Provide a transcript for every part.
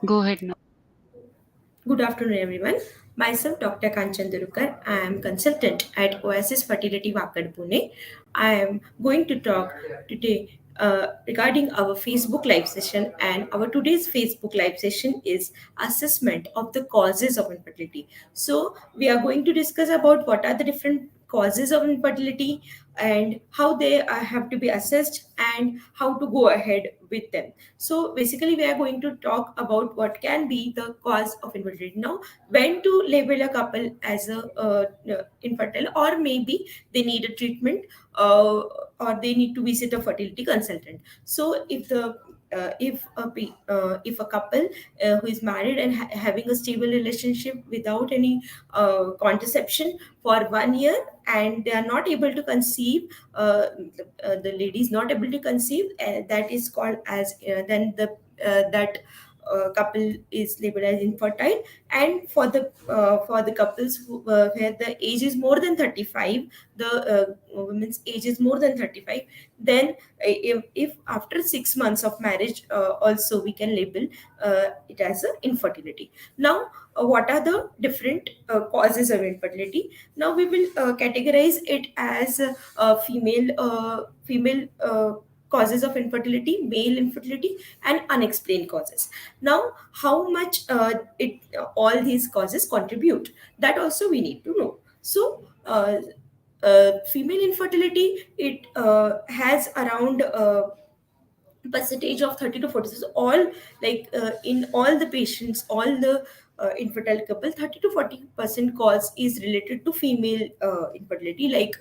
Go ahead now. Good afternoon, everyone. Myself, Dr. Kanchan Durugkar. I am consultant at Oasis Fertility Pune. I am going to talk today regarding our Facebook live session, and our today's Facebook live session is assessment of the causes of infertility. So we are going to discuss about what are the different causes of infertility and how they have to be assessed and how to go ahead with them. So basically, we are going to talk about what can be the cause of infertility. Now, when to label a couple as a infertile, or maybe they need a treatment, or they need to visit a fertility consultant. So, if a couple who is married and having a stable relationship without any contraception for 1 year, and they are not able to conceive, the lady is not able to conceive, that is called as then the that couple is labeled as infertile. And for the couples where the age is more than 35, the woman's age is more than 35, then if after 6 months of marriage also we can label it as a infertility. Now, what are the different causes of infertility? Now we will categorize it as female causes of infertility, male infertility, and unexplained causes. Now, how much it all these causes contribute, that also we need to know. So female infertility, it has around percentage of 30 to 40. So all, like in all the patients, all the infertile couple, 30 to 40% cause is related to female infertility, like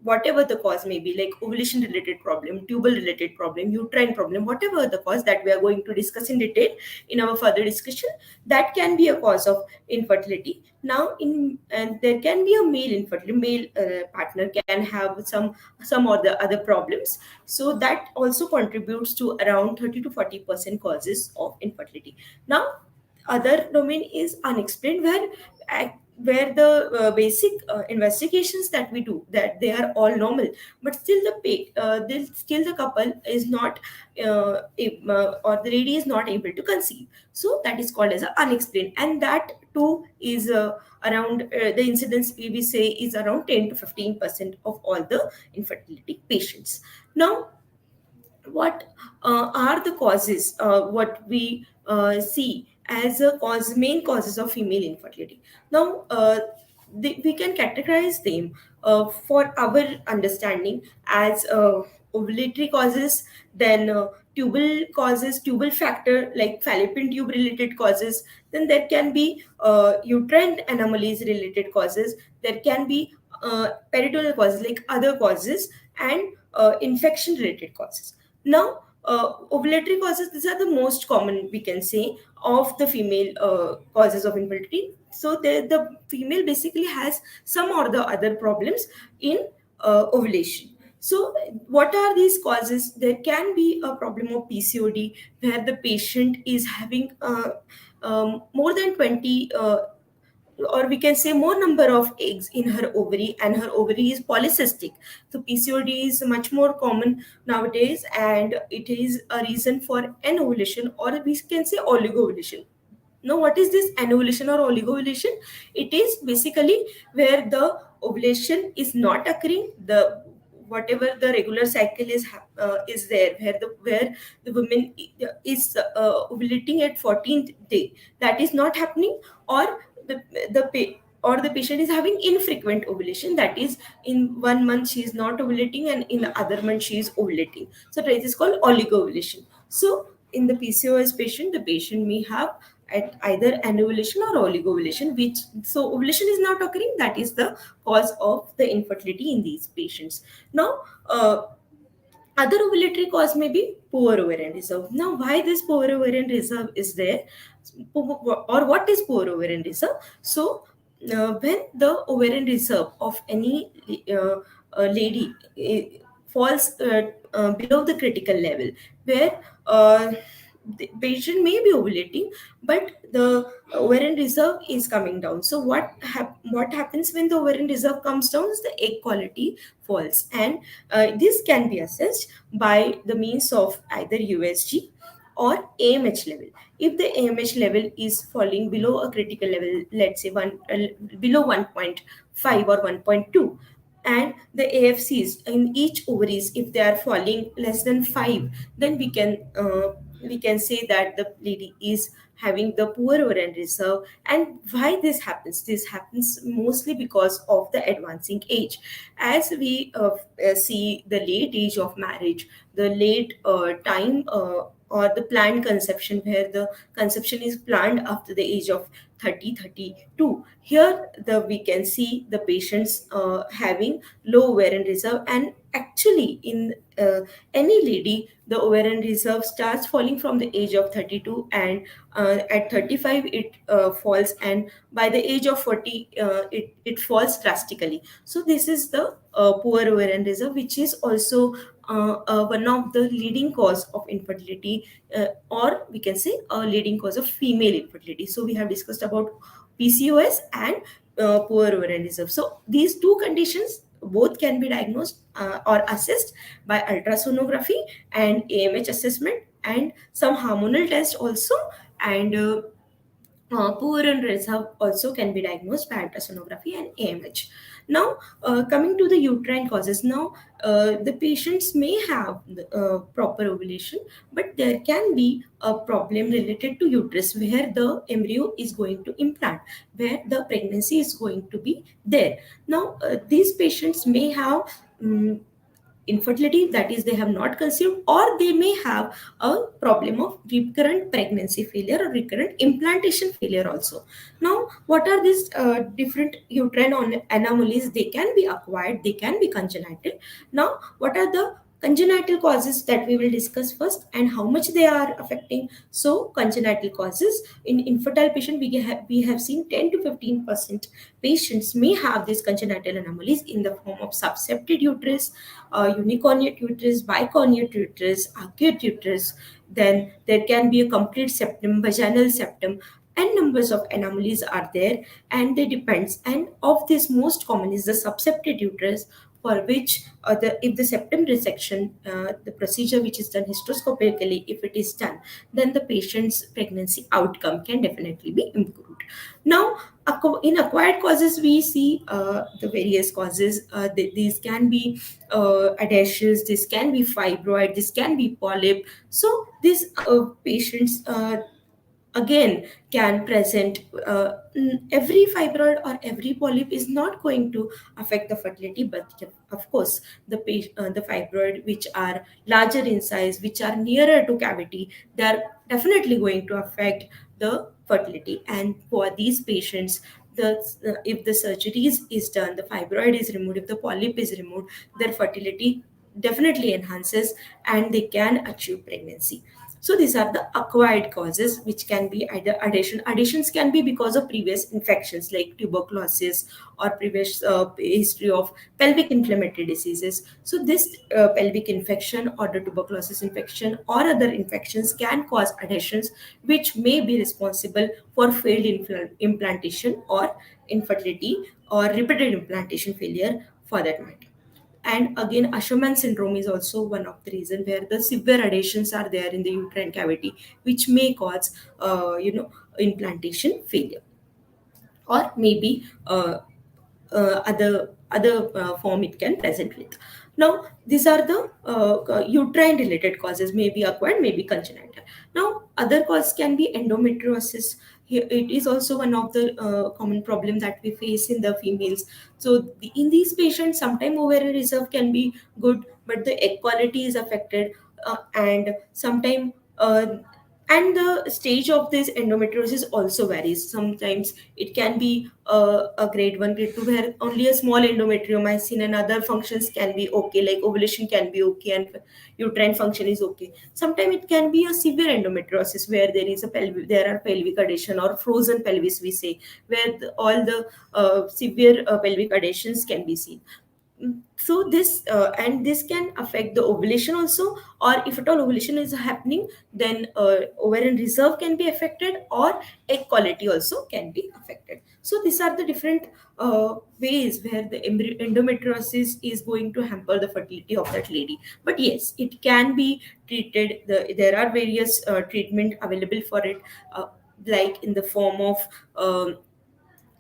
whatever the cause may be, like ovulation related problem, tubal related problem, uterine problem, whatever the cause that we are going to discuss in detail in our further discussion, that can be a cause of infertility. Now, in and there can be a male infertility, male partner can have some or the other problems, so that also contributes to around 30 to 40% causes of infertility. Now, other domain is unexplained, where the basic investigations that we do, that they are all normal, but still still the couple is not or the lady is not able to conceive. So that is called as a unexplained, and that too is around the incidence we say is around 10 to 15% of all the infertility patients. Now, what are the causes, what we see as a main causes of female infertility? Now, we can categorize them for our understanding as ovulatory causes, then tubal causes, tubal factor like fallopian tube related causes, then there can be uterine anomalies related causes, there can be peritoneal causes like other causes, and infection related causes. Now, ovulatory causes, these are the most common, we can say, of the female causes of infertility. So the female basically has some or the other problems in ovulation. So what are these causes? There can be a problem of PCOD, where the patient is having more than 20 or we can say more number of eggs in her ovary, and her ovary is polycystic. So PCOD is much more common nowadays, and it is a reason for anovulation, or we can say oligovulation. Now, what is this anovulation or oligovulation? It is basically where the ovulation is not occurring, the whatever the regular cycle is there, where the woman is ovulating at 14th day, that is not happening, or or the patient is having infrequent ovulation, that is in 1 month she is not ovulating and in the other month she is ovulating. So that is called oligovulation. So in the PCOS patient, the patient may have at either anovulation or oligovulation, which, so ovulation is not occurring, that is the cause of the infertility in these patients. Now, other ovulatory cause may be poor ovarian reserve. Now, why this poor ovarian reserve is there, or what is poor ovarian reserve? So, when the ovarian reserve of any lady falls below the critical level, where the patient may be ovulating, but the ovarian reserve is coming down. So what happens when the ovarian reserve comes down is the egg quality falls, and this can be assessed by the means of either USG, or AMH level. If the AMH level is falling below a critical level, let's say below 1.5 or 1.2, and the AFCs in each ovaries, if they are falling less than 5, then we can say that the lady is having the poor ovarian reserve. And why this happens mostly because of the advancing age. As we see the late age of marriage, the late time or the planned conception, where the conception is planned after the age of 30-32, here we can see the patients having low ovarian reserve. And actually in any lady, the ovarian reserve starts falling from the age of 32, and at 35 it falls, and by the age of 40 it falls drastically. So this is the poor ovarian reserve, which is also one of the leading cause of infertility, or we can say a leading cause of female infertility. So we have discussed about PCOS and poor ovarian reserve. So these two conditions both can be diagnosed or assessed by ultrasonography and AMH assessment, and some hormonal test also. And poor and reserve also can be diagnosed by ultrasonography and AMH. Now, coming to the uterine causes, now the patients may have proper ovulation, but there can be a problem related to uterus, where the embryo is going to implant, where the pregnancy is going to be there. Now, these patients may have infertility, that is they have not conceived, or they may have a problem of recurrent pregnancy failure or recurrent implantation failure also. Now, what are these different uterine anomalies? They can be acquired, they can be congenital. Now, what are the congenital causes that we will discuss first, and how much they are affecting? So congenital causes in infertile patient, we have seen 10 to 15% patients may have these congenital anomalies in the form of subsepted uterus, unicornuate uterus, bicornuate uterus, arcuate uterus. Then there can be a complete septum, vaginal septum, and numbers of anomalies are there, and they depends. And of this, most common is the subsepted uterus, for which if the septum resection, the procedure which is done hysteroscopically, if it is done, then the patient's pregnancy outcome can definitely be improved. Now, in acquired causes, we see the various causes. These can be adhesions, this can be fibroid, this can be polyp. So these patients again can present. Every fibroid or every polyp is not going to affect the fertility, but of course the fibroid which are larger in size, which are nearer to cavity, they are definitely going to affect the fertility. And for these patients, if the surgery is done, the fibroid is removed, if the polyp is removed, their fertility definitely enhances, and they can achieve pregnancy. So these are the acquired causes, which can be either adhesion. Adhesions can be because of previous infections like tuberculosis, or previous history of pelvic inflammatory diseases. So this pelvic infection or the tuberculosis infection or other infections can cause adhesions, which may be responsible for failed implantation or infertility, or repeated implantation failure for that matter. And again, Asherman syndrome is also one of the reasons, where the severe adhesions are there in the uterine cavity, which may cause, implantation failure, or maybe other form it can present with. Now, these are the uterine related causes, may be acquired, may be congenital. Now, other cause can be endometriosis. Here, it is also one of the common problem that we face in the females. So in these patients, sometimes ovarian reserve can be good, but the egg quality is affected, and sometimes and the stage of this endometriosis also varies. Sometimes it can be a grade 1, grade 2, where only a small endometriomycin and other functions can be okay, like ovulation can be okay and uterine function is okay. Sometimes it can be a severe endometriosis, where there are pelvic adhesion or frozen pelvis, we say, where all the severe pelvic adhesions can be seen. So this and this can affect the ovulation also, or if at all ovulation is happening, then ovarian reserve can be affected, or egg quality also can be affected. So these are the different ways where the endometriosis is going to hamper the fertility of that lady. But yes, it can be treated. There are various treatment available for it, like in the form of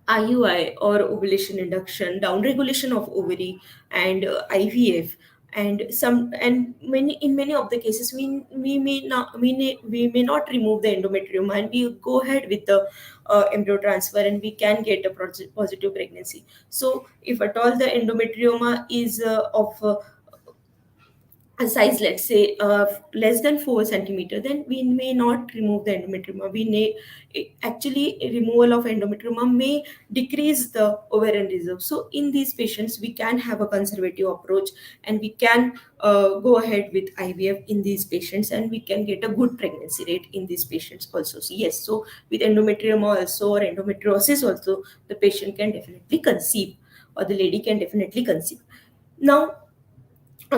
IUI or ovulation induction, downregulation of ovary, and IVF, and many in many of the cases we may not remove the endometrium, and we go ahead with the embryo transfer, and we can get a positive pregnancy. So if at all the endometrioma is of a size, let's say less than 4 centimeter, then we may not remove the endometrium. We may actually removal of endometrium may decrease the ovarian reserve. So in these patients we can have a conservative approach, and we can go ahead with IVF in these patients, and we can get a good pregnancy rate in these patients also. So yes, so with endometrium also, or endometriosis also, the patient can definitely conceive, or the lady can definitely conceive. Now,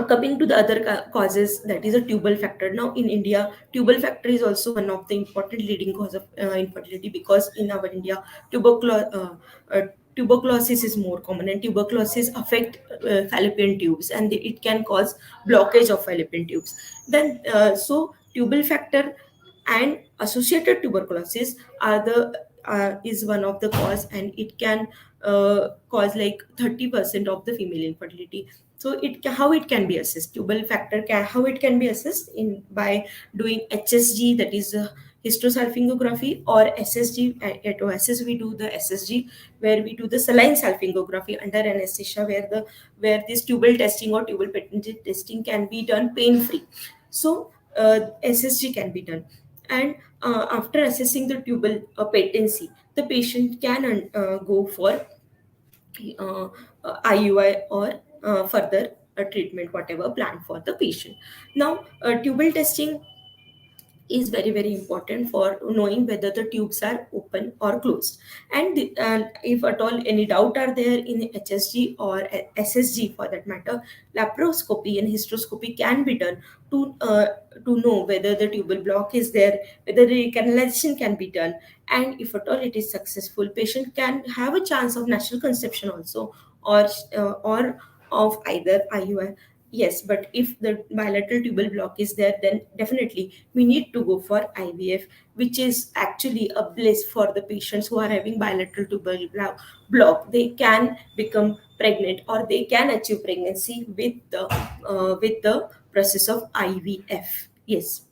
coming to the other causes, that is a tubal factor. Now in India, tubal factor is also one of the important leading cause of infertility, because in our India, tuberculosis is more common, and tuberculosis affect fallopian tubes, and it can cause blockage of fallopian tubes. Then so tubal factor and associated tuberculosis are the is one of the cause, and it can cause like 30% of the female infertility. So how it can be assessed, tubal factor how it can be assessed in by doing HSG, that is hysterosalpingography, or SSG. At OSS we do the SSG, where we do the saline salpingography under anesthesia, where this tubal testing or tubal patency testing can be done pain free. So SSG can be done, and after assessing the tubal patency, the patient can go for uh, IUI, or further treatment, whatever planned for the patient. Now, tubal testing is very very important for knowing whether the tubes are open or closed, and if at all any doubt are there in HSG or SSG for that matter, laparoscopy and hysteroscopy can be done to uh, to know whether the tubal block is there, whether the recanalization can be done, and if at all it is successful, patient can have a chance of natural conception also, or of either IUI. Yes, but if the bilateral tubal block is there, then definitely we need to go for IVF, which is actually a bliss for the patients who are having bilateral tubal block. They can become pregnant, or they can achieve pregnancy with the process of IVF. Yes.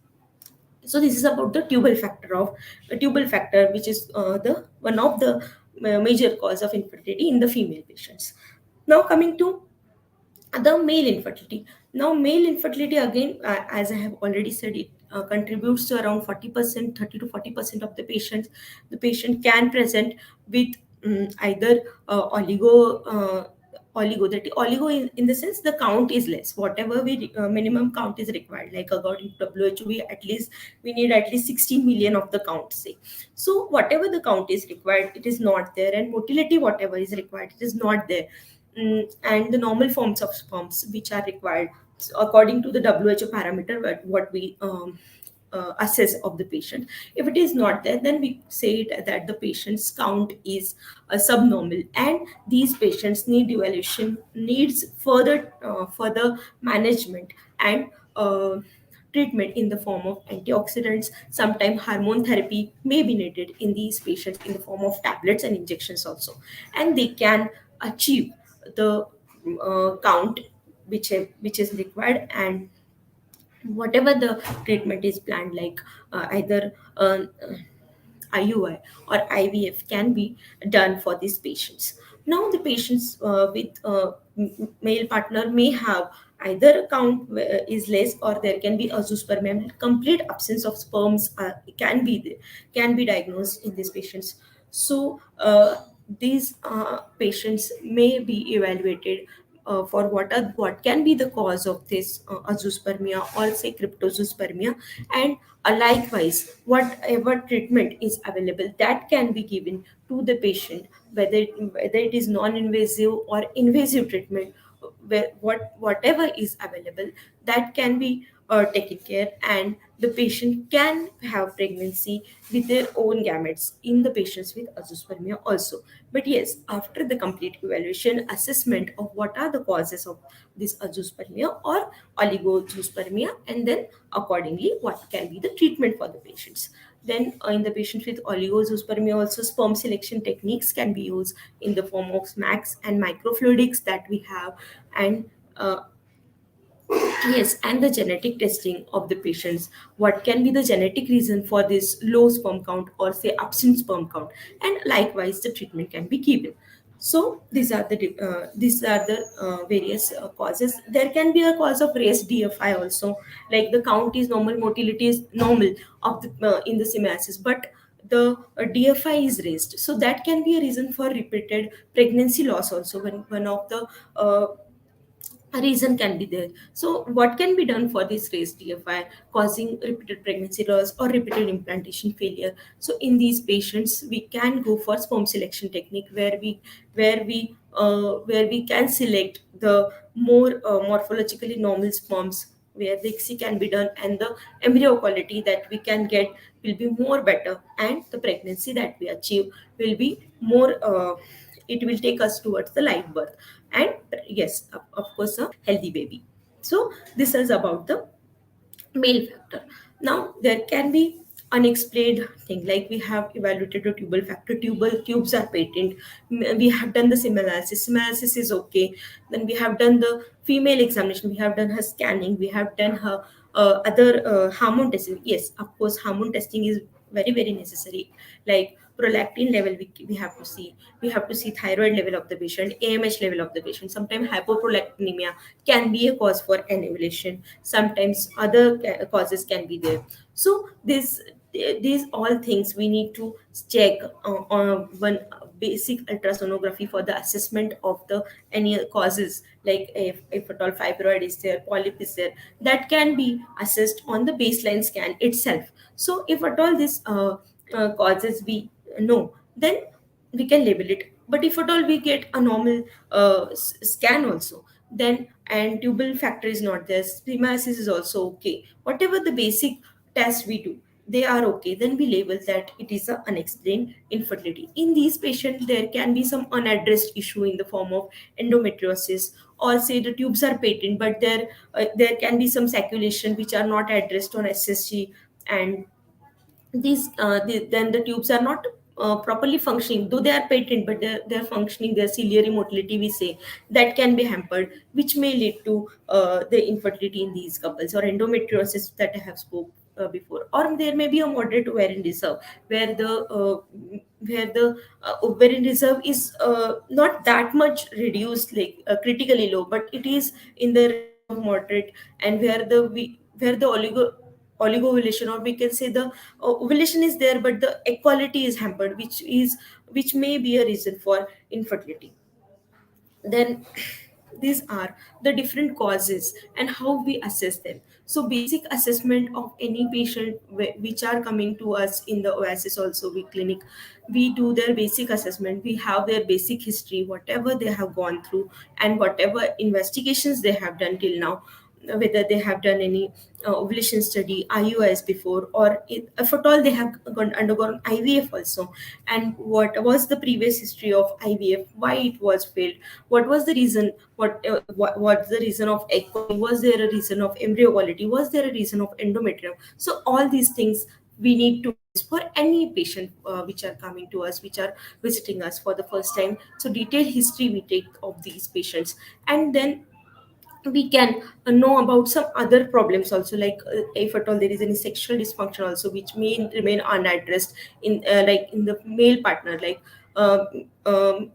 So this is about the tubal factor, which is the one of the major cause of infertility in the female patients. Now coming to the male infertility. Now male infertility again, as I have already said, it contributes to around 40%, 30 to 40% of the patients. The patient can present with either oligo, that oligo in the sense the count is less, whatever minimum count is required, like according to WHO, we need at least 16 million of the count, say. So whatever the count is required, it is not there, and motility whatever is required, it is not there. And the normal forms of sperms which are required, so according to the WHO parameter, what we assess of the patient, if it is not there, then we say that the patient's count is subnormal, and these patients need evaluation, needs further management, and treatment in the form of antioxidants. Sometimes hormone therapy may be needed in these patients in the form of tablets and injections also, and they can achieve the count which is required, and whatever the treatment is planned, like either IUI or IVF, can be done for these patients. Now, the patients with male partner may have either count is less, or there can be azoospermia. Complete absence of sperms can be diagnosed in these patients. So these patients may be evaluated for what can be the cause of this azoospermia, or say cryptozoospermia, and likewise whatever treatment is available that can be given to the patient, whether it is non-invasive or invasive treatment, whatever is available, that can be taken care, and the patient can have pregnancy with their own gametes in the patients with azoospermia also. But yes, after the complete evaluation assessment of what are the causes of this azoospermia or oligozoospermia, and then accordingly what can be the treatment for the patients. Then in the patients with oligozoospermia also, sperm selection techniques can be used in the form of max and microfluidics that we have. And yes, and the genetic testing of the patients. What can be the genetic reason for this low sperm count or say absent sperm count, and likewise the treatment can be given. So these are the various causes. There can be a cause of raised DFI also, like the count is normal, motility is normal of the in the semiasis, but the DFI is raised. So that can be a reason for repeated pregnancy loss also, when one of the a reason can be there. So, what can be done for this raised DFI causing repeated pregnancy loss or repeated implantation failure? So, in these patients, we can go for sperm selection technique, where we can select the more morphologically normal sperms, where the ICSI can be done, and the embryo quality that we can get will be more better, and the pregnancy that we achieve will be more. It will take us towards the live birth, and yes, of course, a healthy baby. So this is about the male factor. Now there can be unexplained thing, like we have evaluated the tubal factor, tubal tubes are patent. We have done the semiasis is okay. Then we have done the female examination, we have done her scanning, we have done her other hormone testing. Yes, of course, hormone testing is very necessary, like prolactin level we have to see, we have to see thyroid level of the patient, AMH level of the patient. Sometimes hypoprolactinemia can be a cause for anovulation, sometimes other causes can be there. So these all things we need to check on one basic ultrasonography for the assessment of the any causes, like if at all fibroid is there, polyp is there, that can be assessed on the baseline scan itself. So if at all this causes we know, then we can label it. But if at all we get a normal scan also, then and tubal factor is not there, spermiosis is also okay, whatever the basic test we do, they are okay, then we label that it is a unexplained infertility. In these patients there can be some unaddressed issue in the form of endometriosis, or say the tubes are patent but there can be some circulation which are not addressed on SSG, and then the tubes are not properly functioning, though they are patent, but they're functioning, their ciliary motility we say, that can be hampered, which may lead to the infertility in these couples, or endometriosis that I have spoke before. Or there may be a moderate ovarian reserve, where the ovarian reserve is not that much reduced, like critically low, but it is in the range of moderate, and where the oligovulation, or we can say the ovulation is there but the egg quality is hampered, which may be a reason for infertility. Then these are the different causes and how we assess them. So basic assessment of any patient which are coming to us in the Oasis also we clinic, we do their basic assessment, we have their basic history, whatever they have gone through, and whatever investigations they have done till now, whether they have done any ovulation study, IUIs before, or if at all they have undergone IVF also, and what was the previous history of IVF, why it was failed, what was the reason, what's the reason of egg quality, was there a reason of embryo quality, was there a reason of endometrium. So all these things we need to assess for any patient which are coming to us, which are visiting us for the first time. So detailed history we take of these patients, and then we can know about some other problems also, like if at all there is any sexual dysfunction also which may remain unaddressed in like in the male partner, like uh,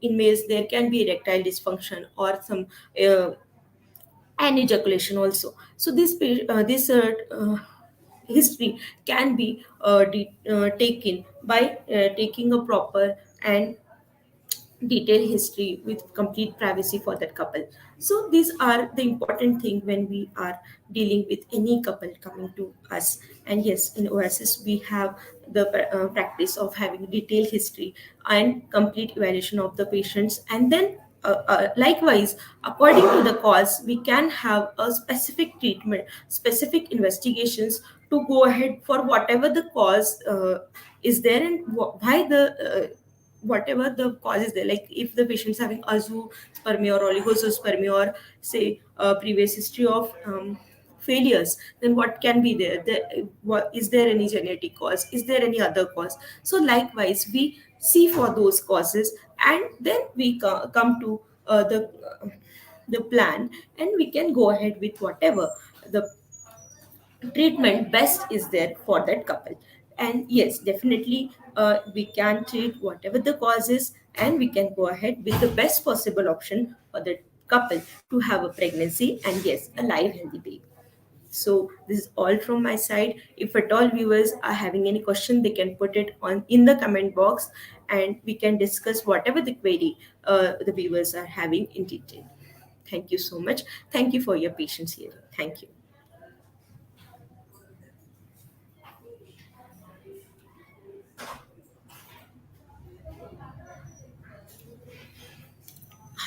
in males there can be erectile dysfunction or some uh, anejaculation also. So this history can be taken by taking a proper and detailed history with complete privacy for that couple. So these are the important thing when we are dealing with any couple coming to us. And yes, in Oasis we have the practice of having detailed history and complete evaluation of the patients, and then likewise, according to the cause, we can have a specific treatment, specific investigations to go ahead for whatever the cause is there, and why the whatever the cause is there. Like if the patient is having azoospermia or oligospermia, or say previous history of failures, then what can be there? What is there, any genetic cause? Is there any other cause? So likewise, we see for those causes, and then we come to the plan, and we can go ahead with whatever the treatment best is there for that couple. And yes, definitely, we can treat whatever the cause is, and we can go ahead with the best possible option for the couple to have a pregnancy, and yes, a live healthy baby. So this is all from my side. If at all viewers are having any question, they can put it on in the comment box, and we can discuss whatever the query the viewers are having in detail. Thank you so much. Thank you for your patience here. Thank you.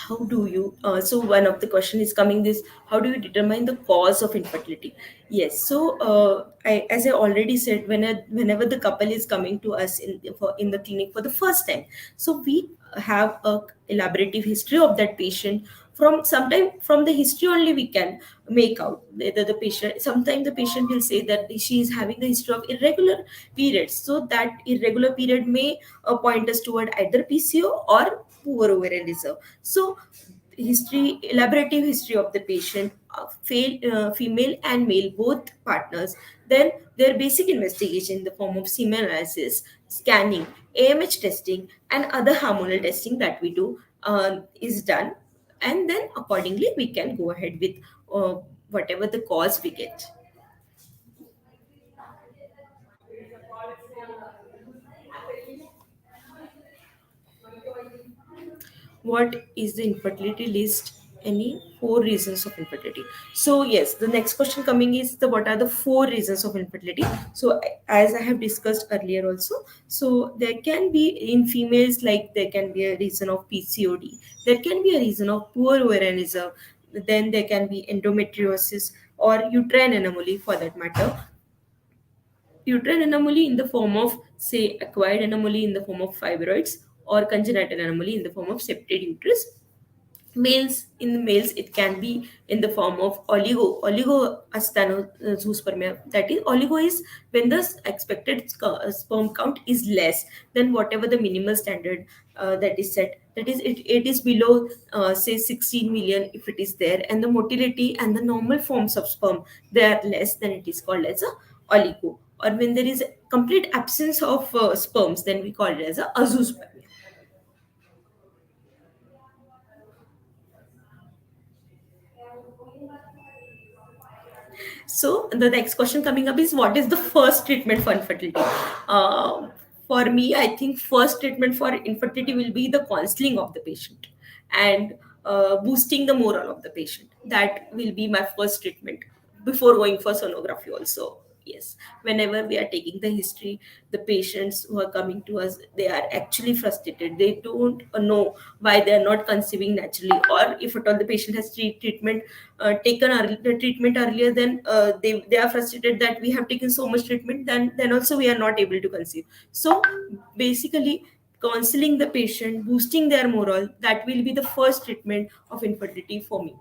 How do you so one of the question is coming, this: how do you determine the cause of infertility? Yes, so as I already said, whenever the couple is coming to us in the clinic for the first time, so we have a elaborative history of that patient. From sometime from the history only we can make out whether the patient, sometimes the patient will say that she is having the history of irregular periods, so that irregular period may point us toward either PCO or poor ovarian reserve. So history, elaborative history of the patient, female and male both partners, then their basic investigation in the form of semen analysis, scanning, AMH testing, and other hormonal testing that we do is done, and then accordingly we can go ahead with uh, whatever the cause we get. What is the infertility list? Any four reasons of infertility? So yes, the next question coming is the what are the four reasons of infertility? So as I have discussed earlier also, so there can be in females, like there can be a reason of PCOD, there can be a reason of poor ovarian reserve, then there can be endometriosis or uterine anomaly for that matter, uterine anomaly in the form of, say, acquired anomaly in the form of fibroids, or congenital anomaly in the form of septate uterus. Males, in the males it can be in the form of oligoasthenospermia. That is, oligo is when the expected sperm count is less than whatever the minimal standard that is set, that is, it is below say 16 million if it is there, and the motility and the normal forms of sperm, they are less, then it is called as a oligo. Or when there is a complete absence of sperms, then we call it as a azoospermia. So the next question coming up is, what is the first treatment for infertility? For me, I think first treatment for infertility will be the counseling of the patient, and boosting the morale of the patient. That will be my first treatment before going for sonography also. Yes, whenever we are taking the history, the patients who are coming to us, they are actually frustrated. They don't know why they are not conceiving naturally, or if at all the patient has treatment taken the treatment earlier, then they are frustrated that we have taken so much treatment, then also we are not able to conceive. So basically, counseling the patient, boosting their morale, that will be the first treatment of infertility for me.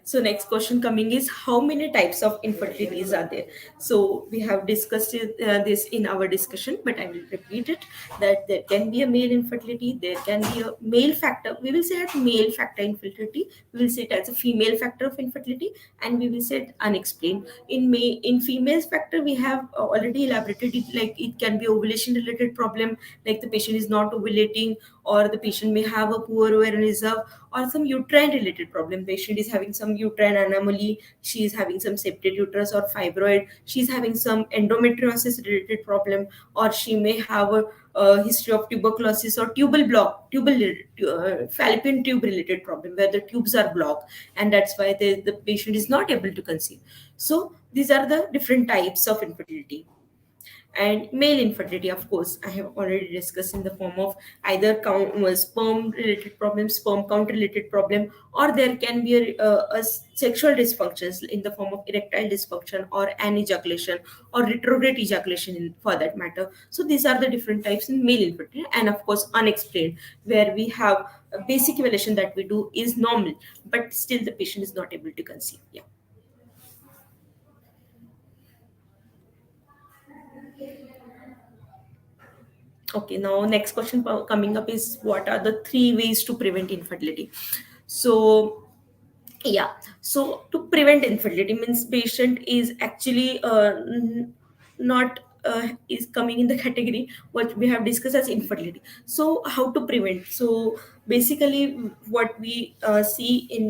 So next question coming is, how many types of infertilities are there? So we have discussed this in our discussion, but I will repeat it, that there can be a male infertility, there can be a male factor. We will say it male factor infertility. We will say it as a female factor of infertility, and we will say it unexplained. In females factor, we have already elaborated it. Like it can be ovulation related problem, like the patient is not ovulating, or the patient may have a poor ovarian reserve, or some uterine related problem. Patient is having some uterine anomaly, she is having some septate uterus or fibroid, she is having some endometriosis related problem, or she may have a history of tuberculosis or fallopian tube related problem, where the tubes are blocked, and that's why the patient is not able to conceive. So these are the different types of infertility. And male infertility, of course, I have already discussed, in the form of either sperm related problem, sperm count related problem, or there can be a sexual dysfunctions in the form of erectile dysfunction or anejaculation or retrograde ejaculation for that matter. So these are the different types in male infertility. And of course unexplained, where we have a basic evaluation that we do is normal, but still the patient is not able to conceive. Yeah. Okay, now next question coming up is, what are the three ways to prevent infertility? So yeah, so to prevent infertility means patient is actually not is coming in the category what we have discussed as infertility. So how to prevent? So basically what we see in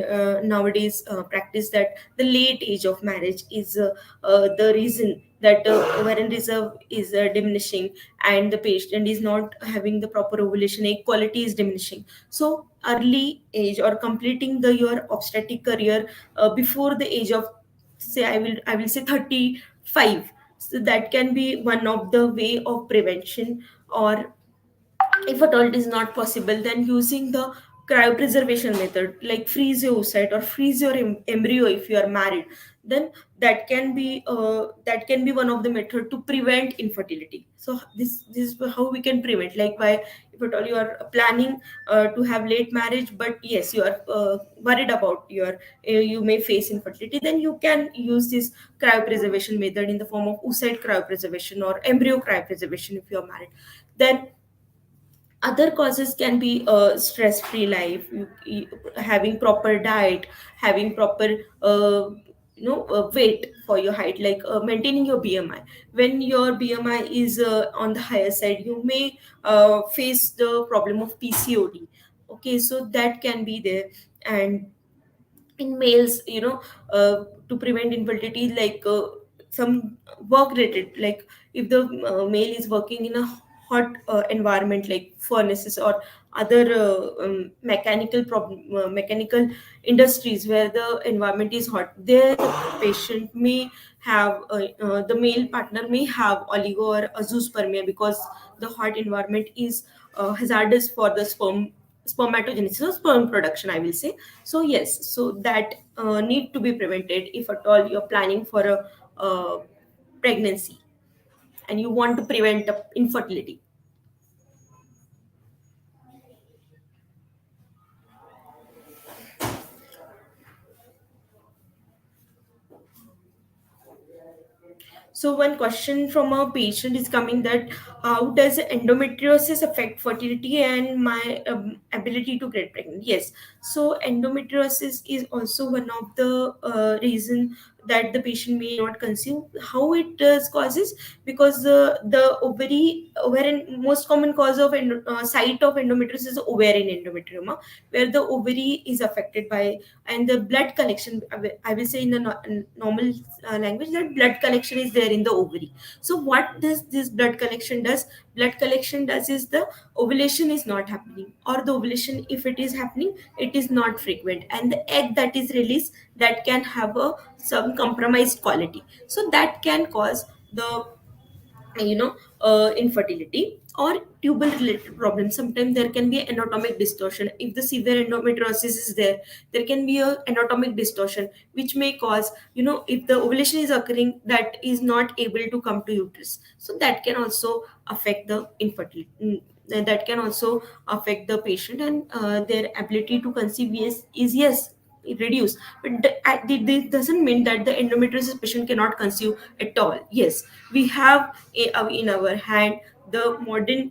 nowadays practice, that the late age of marriage is the reason that ovarian reserve is diminishing, and the patient is not having the proper ovulation, egg quality is diminishing. So early age or completing the your obstetric career before the age of, say, I will say 35. So that can be one of the way of prevention. Or if at all it is not possible, then using the cryopreservation method, like freeze your oocyte or freeze your embryo if you are married, then that can be one of the method to prevent infertility. So this is how we can prevent, like by, if at all you are planning to have late marriage, but yes, you are worried about you may face infertility, then you can use this cryopreservation method in the form of oocyte cryopreservation or embryo cryopreservation if you are married. Then other causes can be a stress-free life, having proper diet, having proper weight for your height, like maintaining your BMI. When your BMI is on the higher side, you may face the problem of PCOD. Okay, so that can be there. And in males, to prevent infertility, like some work related, like if the male is working in a hot environment like furnaces or other mechanical industries where the environment is hot, there the patient may have the male partner may have oligo or azoospermia, because the hot environment is hazardous for the spermatogenesis or sperm production, I will say. So yes, so that need to be prevented if at all you're planning for a pregnancy and you want to prevent infertility. So one question from a patient is coming, that how does endometriosis affect fertility and my ability to get pregnant? Yes, so endometriosis is also one of the reason that the patient may not conceive. How it causes? Because the ovarian, most common cause of site of endometriosis is ovarian endometrioma, where the ovary is affected by, and the blood collection, I will say in the normal language, that blood collection is there in the ovary. So what this blood collection does? Blood collection does is the ovulation is not happening, or the ovulation, if it is happening, it is not frequent, and the egg that is released, that can have a some compromised quality. So that can cause the infertility or tubal related problems. Sometimes there can be anatomic distortion. If the severe endometriosis is there, there can be a anatomic distortion which may cause, if the ovulation is occurring, that is not able to come to uterus. So that can also affect the infertility. That can also affect the patient, and their ability to conceive is yes, reduced. But this doesn't mean that the endometriosis patient cannot conceive at all. Yes, we have in our hand the modern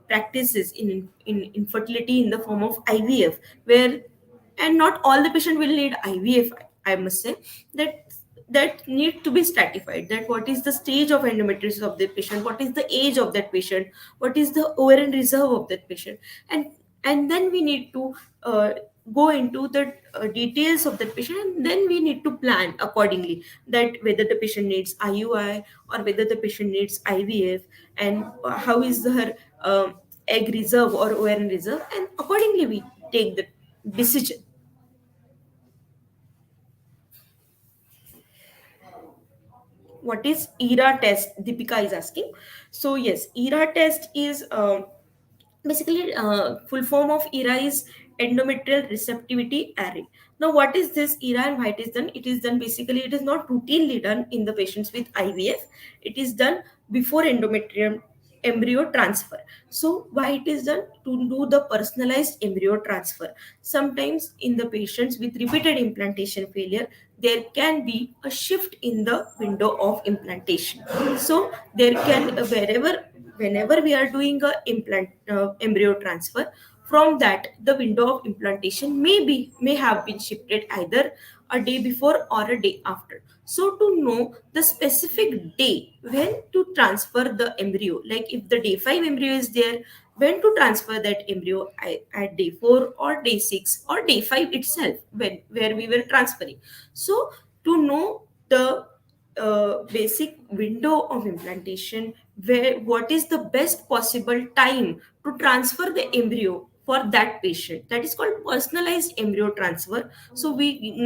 practices in infertility in the form of IVF, where, and not all the patient will need IVF, I must say. That need to be stratified, that what is the stage of endometriosis of the patient, what is the age of that patient, what is the ovarian reserve of that patient, and then we need to go into the details of that patient, and then we need to plan accordingly, that whether the patient needs IUI or whether the patient needs IVF, and how is her egg reserve or ovarian reserve, and accordingly we take the decision. what is ERA test? Deepika is asking. So yes, ERA test is basically full form of ERA is endometrial receptivity array. Now what is this ERA and why it is done? It is done basically, it is not routinely done in the patients with IVF. It is done before endometrium embryo transfer. So why it is done? To do the personalized embryo transfer. Sometimes in the patients with repeated implantation failure, there can be a shift in the window of implantation. So there can whenever we are doing a implant embryo transfer, from that the window of implantation may have been shifted either a day before or a day after. So to know the specific day when to transfer the embryo, like if the day 5 embryo is there, when to transfer that embryo at day 4 or day 6 or day 5 itself, when where we were transferring. So to know the basic window of implantation, where what is the best possible time to transfer the embryo for that patient, that is called personalized embryo transfer. So we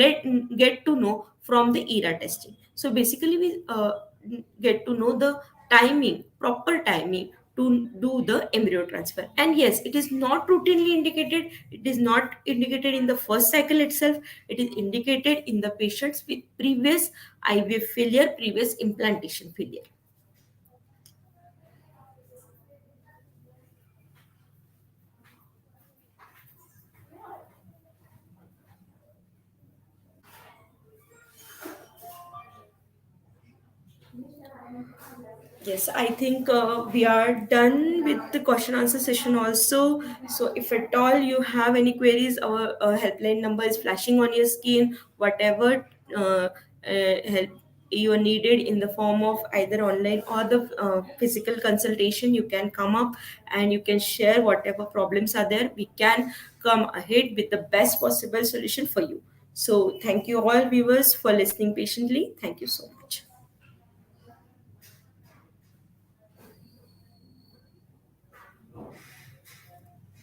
get to know from the ERA testing. So basically we get to know the timing, proper timing to do the embryo transfer. And yes, it is not routinely indicated, it is not indicated in the first cycle itself, it is indicated in the patients with previous IVF failure, previous implantation failure. Yes, I think we are done with the question answer session also. So if at all you have any queries, our helpline number is flashing on your screen. Whatever help you are needed in the form of either online or the physical consultation, you can come up and you can share whatever problems are there. We can come ahead with the best possible solution for you. So thank you all viewers for listening patiently. Thank you so much.